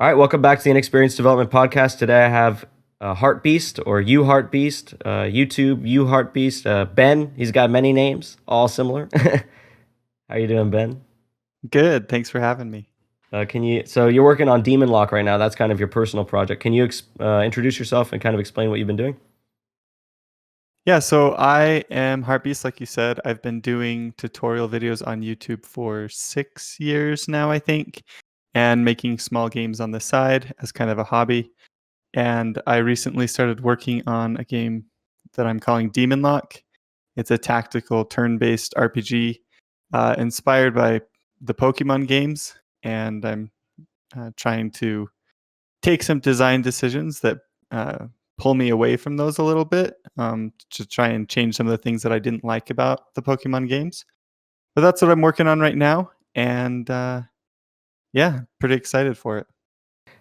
All right, welcome back to the Inexperienced Development Podcast. Today I have HeartBeast or HeartBeast, YouTube HeartBeast. Ben, he's got many names, all similar. How you doing, Ben? Good. Thanks for having me. So you're working on Demonlocke right now. That's kind of your personal project. Can you introduce yourself and kind of explain what you've been doing? Yeah, so I am HeartBeast, like you said. I've been doing tutorial videos on YouTube for 6 years now, I think, and making small games on the side as kind of a hobby. And I recently started working on a game that I'm calling Demonlocke. It's a tactical turn-based RPG inspired by the Pokemon games, and I'm trying to take some design decisions that pull me away from those a little bit to try and change some of the things that I didn't like about the Pokemon games. But that's what I'm working on right now, and yeah, pretty excited for it.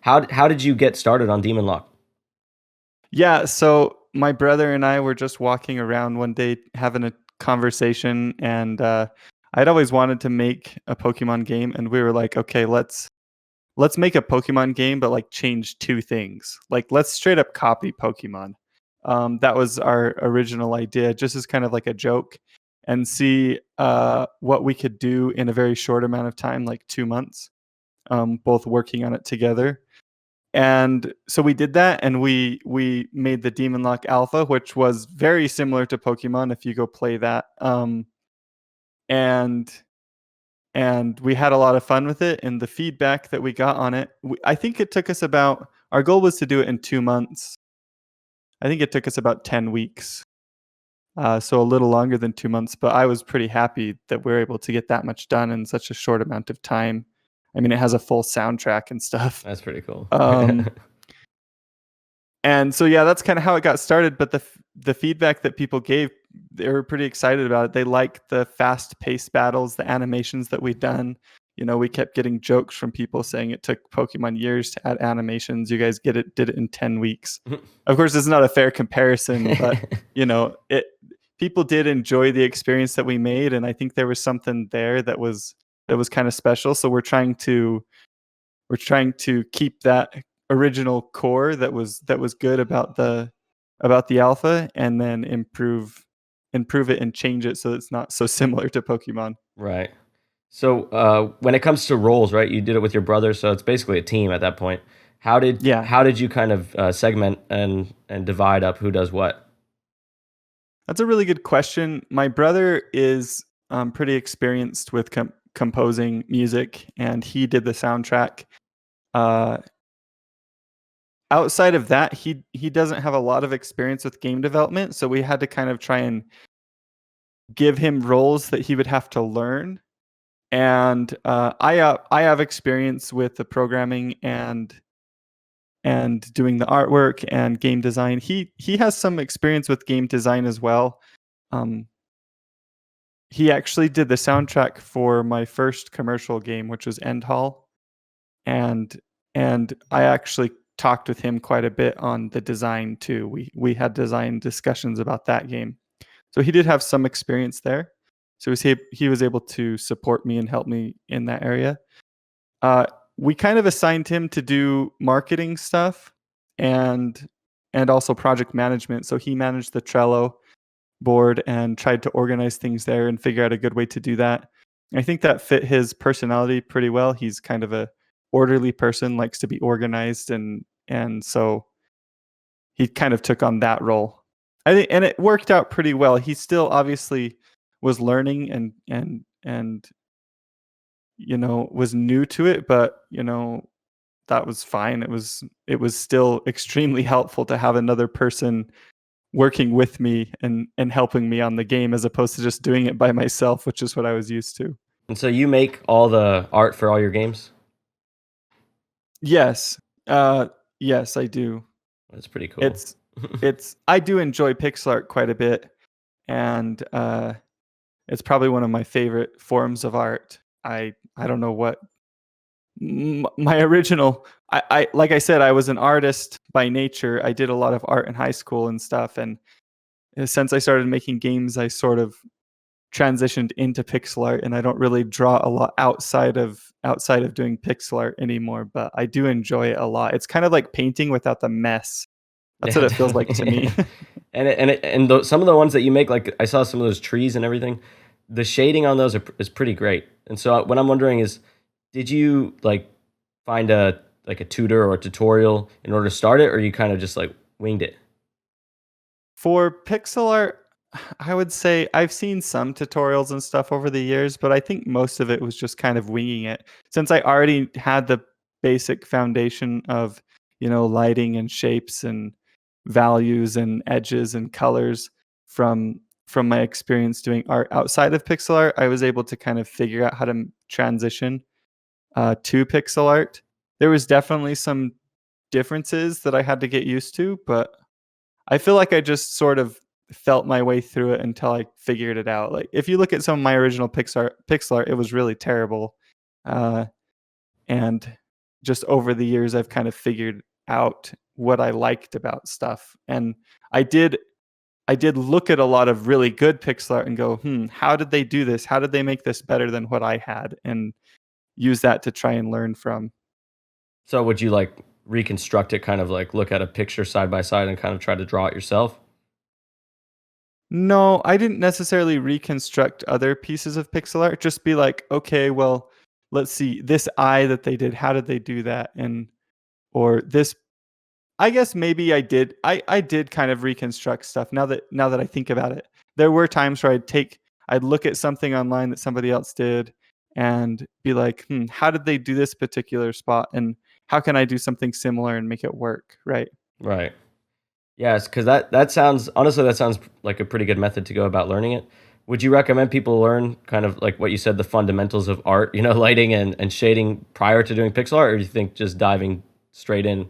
How did you get started on Demonlocke? Yeah, so my brother and I were just walking around one day having a conversation, and I'd always wanted to make a Pokemon game, and we were like, okay, let's make a Pokemon game, but like change two things. Like let's straight up copy Pokemon. That was our original idea, just as kind of like a joke, and see what we could do in a very short amount of time, like 2 months, both working on it together. And so we did that, and we made the Demonlocke Alpha, which was very similar to Pokemon. If you go play that, and we had a lot of fun with it, and the feedback that we got on it, I think it took us about, our goal was to do it in 2 months. I think it took us about 10 weeks. So a little longer than 2 months, but I was pretty happy that we were able to get that much done in such a short amount of time. I mean, it has a full soundtrack and stuff. That's pretty cool. And so, yeah, that's kind of how it got started. But the feedback that people gave, they were pretty excited about it. They liked the fast-paced battles, the animations that we'd done. You know, we kept getting jokes from people saying it took Pokemon years to add animations. You guys did it in 10 weeks. Of course, it's not a fair comparison, but you know, people did enjoy the experience that we made, and I think there was something there that was kind of special. So we're trying to keep that original core that was good about the alpha, and then improve it and change it so it's not so similar to Pokemon. Right. So when it comes to roles, right, you did it with your brother, so it's basically a team at that point. How did you kind of segment and divide up who does what? That's a really good question. My brother is pretty experienced with composing music, and he did the soundtrack. Outside of that, he doesn't have a lot of experience with game development, so we had to kind of try and give him roles that he would have to learn. And I have experience with the programming and doing the artwork and game design. He has some experience with game design as well. He actually did the soundtrack for my first commercial game, which was End Hall, and I actually talked with him quite a bit on the design too. We had design discussions about that game, so he did have some experience there. So he was able to support me and help me in that area. We kind of assigned him to do marketing stuff and also project management. So he managed the Trello board and tried to organize things there and figure out a good way to do that. I think that fit his personality pretty well. He's kind of a orderly person, likes to be organized, and so he kind of took on that role. I think, and it worked out pretty well. He still obviously was learning and you know, was new to it, but you know, that was fine. It was still extremely helpful to have another person working with me and helping me on the game, as opposed to just doing it by myself, which is what I was used to. And so you make all the art for all your games? Yes. Yes, I do. That's pretty cool. I do enjoy pixel art quite a bit, and it's probably one of my favorite forms of art. I don't know what my original, I like I said, I was an artist by nature. I did a lot of art in high school and stuff, and since I started making games, I sort of transitioned into pixel art, and I don't really draw a lot outside of doing pixel art anymore, but I do enjoy it a lot. It's kind of like painting without the mess. That's Yeah, what it feels like to me. definitely. And some of the ones that you make, like I saw some of those trees and everything, the shading on those is pretty great. And so what I'm wondering is, did you like find a tutor or a tutorial in order to start it, or you kind of just like winged it? For pixel art, I would say I've seen some tutorials and stuff over the years, but I think most of it was just kind of winging it. Since I already had the basic foundation of, lighting and shapes and values and edges and colors from my experience doing art outside of pixel art, I was able to kind of figure out how to transition to pixel art. There was definitely some differences that I had to get used to, but I feel like I just sort of felt my way through it until I figured it out. Like if you look at some of my original pixel art, it was really terrible. Uh, and just over the years, I've kind of figured out what I liked about stuff. And I did look at a lot of really good pixel art and go, how did they do this? How did they make this better than what I had? And use that to try and learn from. So would you like reconstruct it, kind of like look at a picture side by side and kind of try to draw it yourself? No, I didn't necessarily reconstruct other pieces of pixel art. Just be like, okay, well, let's see this eye that they did. How did they do that? And or this. I guess maybe I did. I did kind of reconstruct stuff. Now that I think about it, there were times where I'd look at something online that somebody else did, and be like, how did they do this particular spot? And how can I do something similar and make it work? Right. Right. Yes, because that sounds, honestly, that sounds like a pretty good method to go about learning it. Would you recommend people learn kind of like what you said, the fundamentals of art, lighting and shading prior to doing pixel art, or do you think just diving straight in?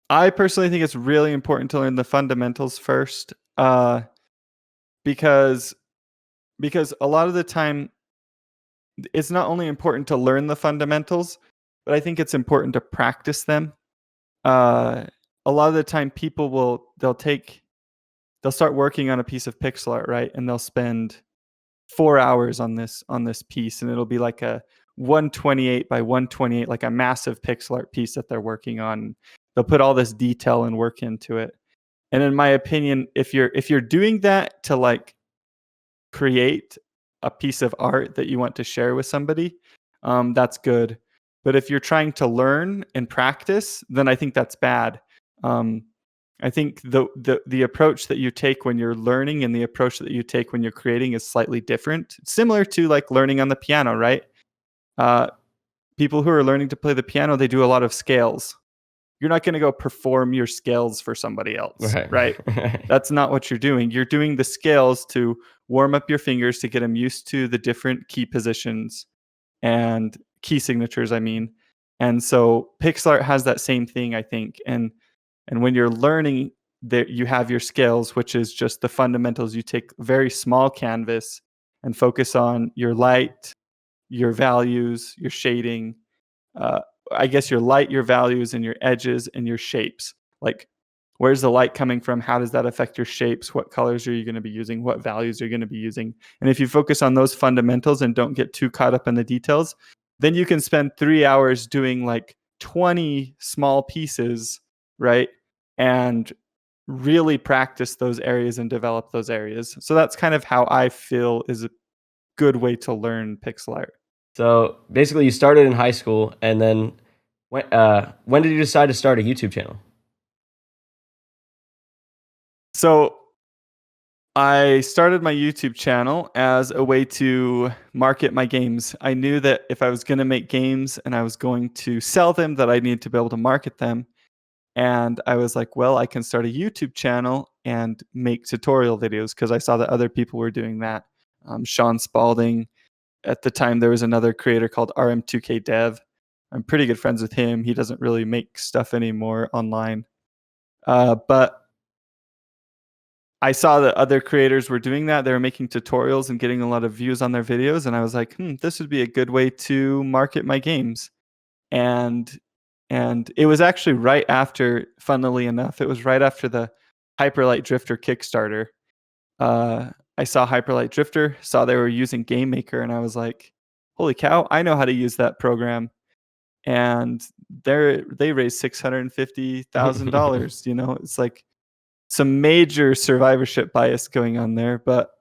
I personally think it's really important to learn the fundamentals first, because a lot of the time it's not only important to learn the fundamentals, but I think it's important to practice them. Uh, a lot of the time, they'll start working on a piece of pixel art, right, and they'll spend 4 hours on this piece, and it'll be like a 128 by 128, like a massive pixel art piece that they're working on. They'll put all this detail and work into it. And in my opinion, if you're doing that to like create a piece of art that you want to share with somebody, that's good. But if you're trying to learn and practice, then I think that's bad. Um, I think the approach that you take when you're learning and the approach that you take when you're creating is slightly different. It's similar to like learning on the piano, right? Uh, People who are learning to play the piano, they do a lot of scales. You're not going to go perform your scales for somebody else, Right. right? That's not what you're doing. You're doing the scales to warm up your fingers, to get them used to the different key positions and key signatures, I mean. And so pixel art has that same thing, I think. And when you're learning, that you have your scales, which is just the fundamentals. You take very small canvas and focus on your light, your values, your shading, uh, I guess your light, your values, and your edges and your shapes. Like, where's the light coming from? How does that affect your shapes? What colors are you going to be using? What values are you going to be using? And if you focus on those fundamentals and don't get too caught up in the details, then you can spend 3 hours doing like 20 small pieces, right? And really practice those areas and develop those areas. So that's kind of how I feel is a good way to learn pixel art. So basically, you started in high school, and then when did you decide to start a YouTube channel? So I started my YouTube channel as a way to market my games. I knew that if I was going to make games and I was going to sell them, that I needed to be able to market them. And I was like, well, I can start a YouTube channel and make tutorial videos, because I saw that other people were doing that. Sean Spalding. At the time, there was another creator called RM2K Dev. I'm pretty good friends with him. He doesn't really make stuff anymore online. But I saw that other creators were doing that. They were making tutorials and getting a lot of views on their videos. And I was like, this would be a good way to market my games. And it was actually right after, funnily enough, it was right after the Hyperlight Drifter Kickstarter. I saw Hyperlight Drifter, saw they were using Game Maker, and I was like, holy cow, I know how to use that program. And they raised $650,000. It's like some major survivorship bias going on there, but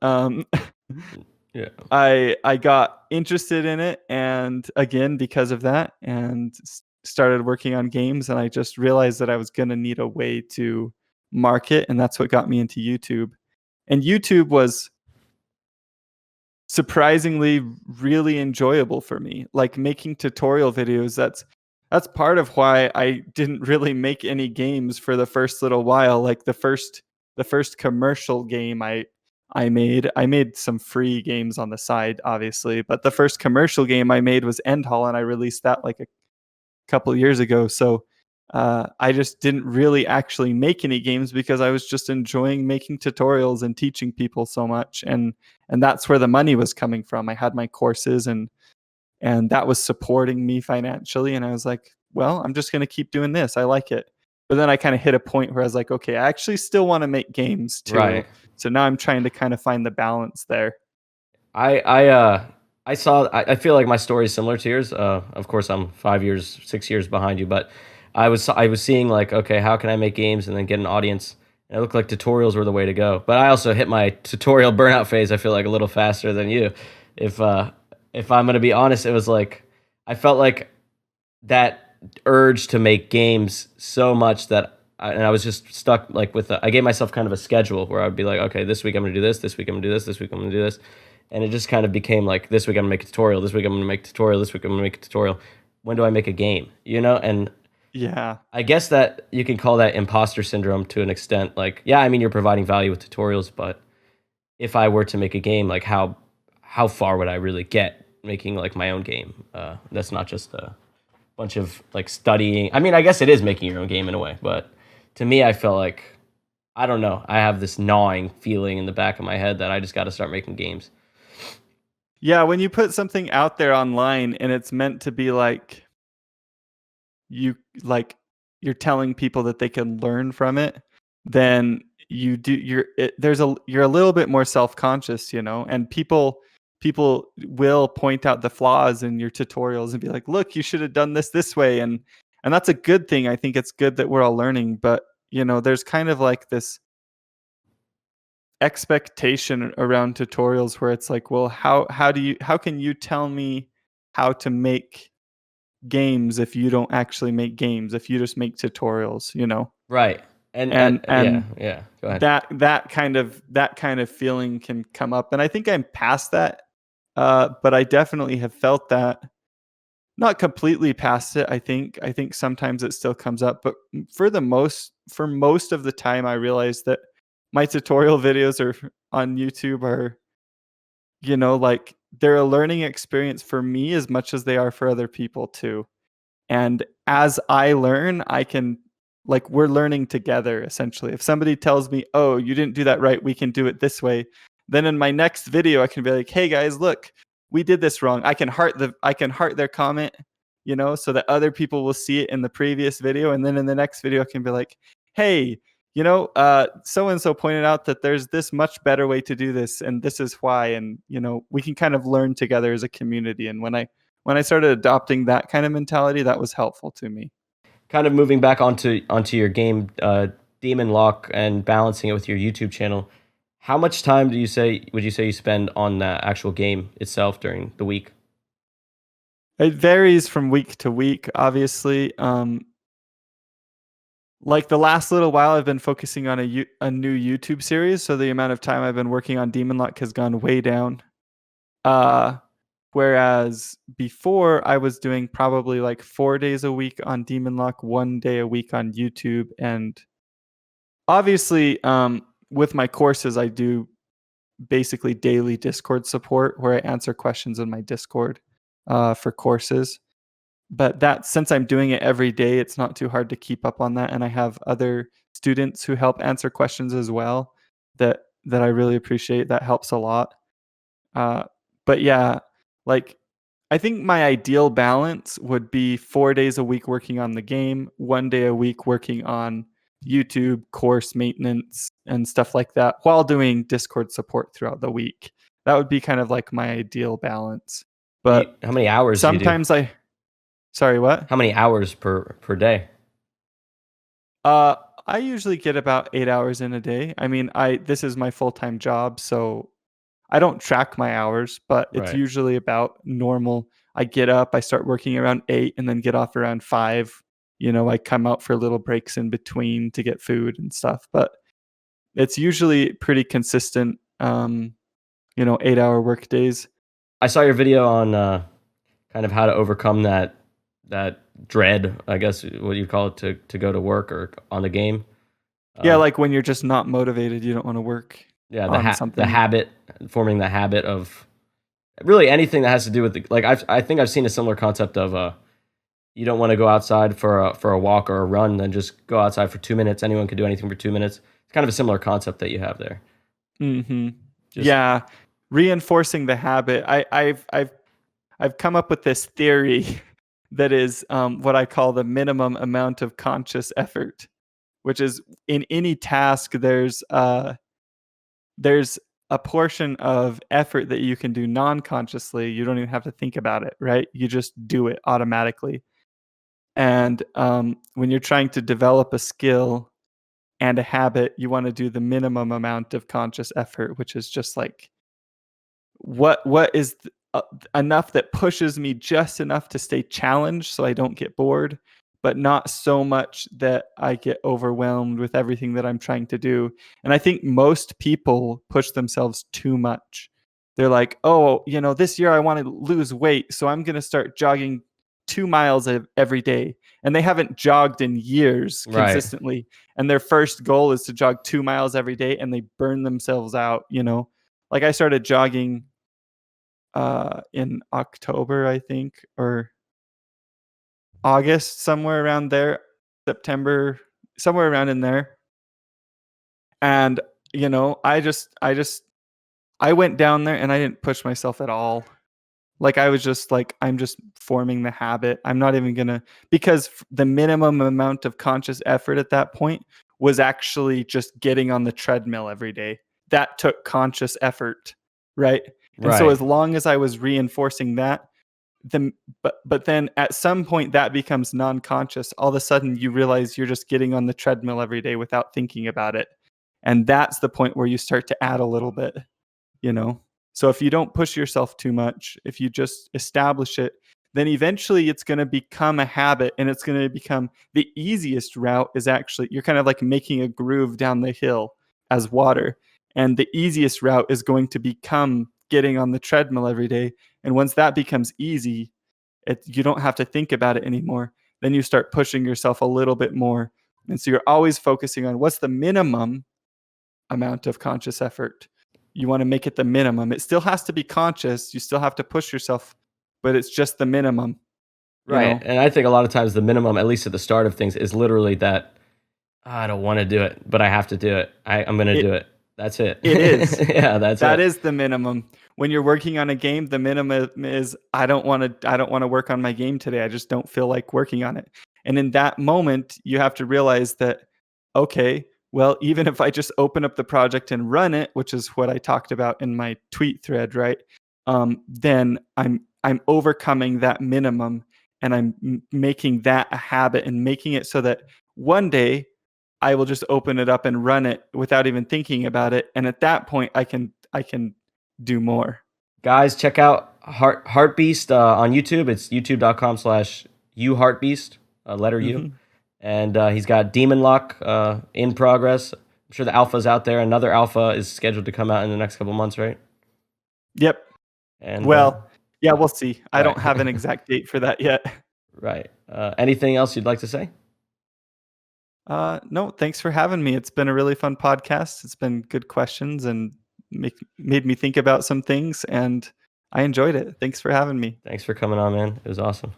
Yeah. I got interested in it, and again because of that, and started working on games, and I just realized that I was going to need a way to market, and that's what got me into YouTube. And YouTube was surprisingly really enjoyable for me. Like making tutorial videos, that's part of why I didn't really make any games for the first little while. Like the first commercial game I made some free games on the side, obviously, but the first commercial game I made was End Hall, and I released that like a couple years ago. So I just didn't really actually make any games because I was just enjoying making tutorials and teaching people so much, and that's where the money was coming from. I had my courses, and that was supporting me financially, and I was like, well, I'm just going to keep doing this. I like it. But then I kind of hit a point where I was like, okay, I actually still want to make games too. Right. So now I'm trying to kind of find the balance there. I feel like my story is similar to yours. Of course, I'm 5 years, 6 years behind you, but I was seeing like, okay, how can I make games and then get an audience? And it looked like tutorials were the way to go. But I also hit my tutorial burnout phase. I feel like a little faster than you. If I'm gonna be honest, it was like I felt like that urge to make games so much that I was just stuck like I gave myself kind of a schedule where I'd be like, okay, this week I'm gonna do this week I'm gonna do this week I'm gonna do this, and it just kind of became like, this week I'm gonna make a tutorial, this week I'm gonna make a tutorial, this week I'm gonna make a tutorial. When do I make a game? And Yeah. I guess that you can call that imposter syndrome to an extent. Like, yeah, I mean, you're providing value with tutorials, but if I were to make a game, like how far would I really get making like my own game? That's not just a bunch of like studying. I mean, I guess it is making your own game in a way, but to me, I felt like, I don't know, I have this gnawing feeling in the back of my head that I just got to start making games. Yeah, when you put something out there online and it's meant to be like you're telling people that they can learn from it, then you're a little bit more self-conscious, and people will point out the flaws in your tutorials and be like, look, you should have done this way, and that's a good thing. I think it's good that we're all learning, but there's kind of like this expectation around tutorials where it's like, well, how can you tell me how to make games if you don't actually make games, if you just make tutorials, Right. And and yeah. Go ahead. that kind of feeling can come up, and I think I'm past that, but I definitely have felt that. Not completely past it. I think sometimes it still comes up, but for most of the time, I realize that my tutorial videos on YouTube are, like, they're a learning experience for me as much as they are for other people too. And as I learn, we're learning together, essentially. If somebody tells me, oh, you didn't do that right, we can do it this way, then in my next video I can be like, hey guys, look, we did this wrong. I can heart their comment, so that other people will see it in the previous video, and then in the next video I can be like, hey, so and so pointed out that there's this much better way to do this, and this is why. And we can kind of learn together as a community. And when I started adopting that kind of mentality, that was helpful to me. Kind of moving back onto your game, Demonlocke, and balancing it with your YouTube channel. How much time would you say you spend on the actual game itself during the week? It varies from week to week, obviously. Like the last little while, I've been focusing on a new YouTube series, so the amount of time I've been working on Demonlocke has gone way down. Whereas before, I was doing probably like 4 days a week on Demonlocke, 1 day a week on YouTube, and obviously, with my courses, I do basically daily Discord support where I answer questions in my Discord for courses. But since I'm doing it every day, it's not too hard to keep up on that, and I have other students who help answer questions as well that I really appreciate. That helps a lot. But yeah, like, I think my ideal balance would be 4 days a week working on the game, 1 day a week working on YouTube course maintenance and stuff like that while doing Discord support throughout the week. That would be kind of like my ideal balance. But How many hours do you do? sometimes sorry, what? How many hours per day? I usually get about 8 hours in a day. I mean, this is my full-time job, so I don't track my hours, but it's Right. usually about normal. I get up, I start working around 8 and then get off around 5. I come out for little breaks in between to get food and stuff, but it's usually pretty consistent 8-hour work days. I saw your video on kind of how to overcome that dread, I guess what you call it, to go to work or on the game. Yeah, like when you're just not motivated, you don't want to work. Yeah, on something. the habit, forming the habit of really anything that has to do with I think I've seen a similar concept of you don't want to go outside for a walk or a run, then just go outside for 2 minutes. Anyone can do anything for 2 minutes. It's kind of a similar concept that you have there. Mm-hmm. Yeah, reinforcing the habit. I've come up with this theory that is what I call the minimum amount of conscious effort, which is in any task there's a portion of effort that you can do non-consciously. You don't even have to think about it, right? You just do it automatically. And when you're trying to develop a skill and a habit, you want to do the minimum amount of conscious effort, which is just like what is enough that pushes me just enough to stay challenged so I don't get bored, but not so much that I get overwhelmed with everything that I'm trying to do. And I think most people push themselves too much. They're like, oh, this year I want to lose weight, so I'm going to start jogging 2 miles every day. And they haven't jogged in years consistently. Right. And their first goal is to jog 2 miles every day, and they burn themselves out. Like I started jogging in October, I think, or August, somewhere around there, September, somewhere around in there. And, I went down there and I didn't push myself at all. Like I was just like, I'm just forming the habit. I'm not even gonna, because the minimum amount of conscious effort at that point was actually just getting on the treadmill every day. That took conscious effort, right? And so as long as I was reinforcing that, but then at some point that becomes non-conscious. All of a sudden you realize you're just getting on the treadmill every day without thinking about it. And that's the point where you start to add a little bit, So if you don't push yourself too much, if you just establish it, then eventually it's going to become a habit, and it's going to become the easiest route is actually, you're kind of like making a groove down the hill as water. And the easiest route is going to become getting on the treadmill every day. And once that becomes easy, you don't have to think about it anymore. Then you start pushing yourself a little bit more. And so you're always focusing on what's the minimum amount of conscious effort. You want to make it the minimum. It still has to be conscious. You still have to push yourself, but it's just the minimum. Right. And I think a lot of times the minimum, at least at the start of things, is literally that I don't want to do it, but I have to do it. I'm going to do it. That's it. It is. Yeah, that is the minimum. When you're working on a game, the minimum is I don't want to work on my game today. I just don't feel like working on it. And in that moment, you have to realize that, okay, well, even if I just open up the project and run it, which is what I talked about in my tweet thread, right? Then I'm overcoming that minimum, and I'm making that a habit and making it so that one day I will just open it up and run it without even thinking about it. And at that point, I can do more. Guys, check out HeartBeast on YouTube. It's youtube.com/uHeartBeast, letter U. And he's got Demonlocke in progress. I'm sure the alpha's out there. Another alpha is scheduled to come out in the next couple months, right? Yep. And we'll see. I don't have an exact date for that yet. Right. Anything else you'd like to say? No, thanks for having me. It's been a really fun podcast. It's been good questions and made me think about some things, and I enjoyed it. Thanks for having me. Thanks for coming on, man. It was awesome.